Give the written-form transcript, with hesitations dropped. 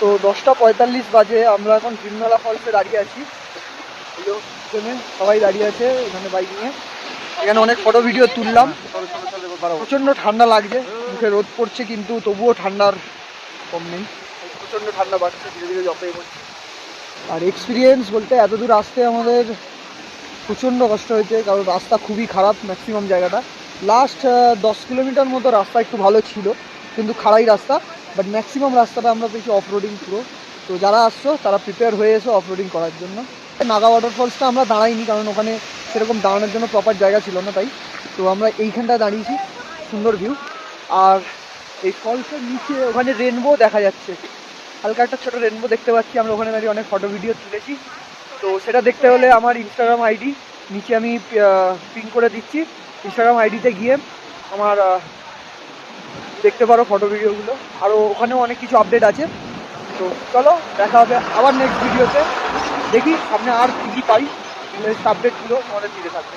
তো 10:45 বাজে, আমরা এখন ভীমতলা ফলসে দাঁড়িয়ে আছি। সবাই দাঁড়িয়ে আছে এখানে বাইক নিয়ে। এখানে অনেক ফটো ভিডিও তুললাম। প্রচণ্ড ঠান্ডা লাগছে, মুখে রোদ পড়ছে, কিন্তু তবুও ঠান্ডার কম নেই। প্রচণ্ড ঠান্ডা বাড়ছে, ধীরে ধীরে যতই করছে। আর এক্সপিরিয়েন্স বলতে এত দূর আসতে আমাদের প্রচণ্ড কষ্ট হয়েছে, কারণ রাস্তা খুবই খারাপ। ম্যাক্সিমাম জায়গাটা লাস্ট 10 কিলোমিটার মতো রাস্তা একটু ভালো ছিল, কিন্তু খাড়াই রাস্তা। বাট ম্যাক্সিমাম রাস্তাটা আমরা পেয়েছি অফ রোডিং পুরো। তো যারা আসছো তারা প্রিপেয়ার হয়ে এসো অফ রোডিং করার জন্য। নাগা ওয়াটারফলসটা আমরা দাঁড়াইনি, কারণ ওখানে সেরকম দাঁড়ানোর জন্য প্রপার জায়গা ছিল না, তাই তো আমরা এইখানটায় দাঁড়িয়েছি। সুন্দর ভিউ। আর এই ফলসের নিচে ওখানে রেনবো দেখা যাচ্ছে, হালকা একটা ছোটো রেনবো দেখতে পাচ্ছি। আমরা ওখানে দাঁড়িয়ে অনেক ফটো ভিডিও তুলেছি। তো সেটা দেখতে হলে আমার ইনস্টাগ্রাম আইডি নিচে আমি পিন করে দিচ্ছি। ইনস্টাগ্রাম আইডিতে গিয়ে আমার দেখতে পারো ফটো ভিডিওগুলো। আরও ওখানেও অনেক কিছু আপডেট আছে। তো চলো দেখা হবে আবার নেক্সট ভিডিওতে। দেখি সামনে আর কী কী পাই, আপডেটগুলো তোমাদের দিতে থাকবে।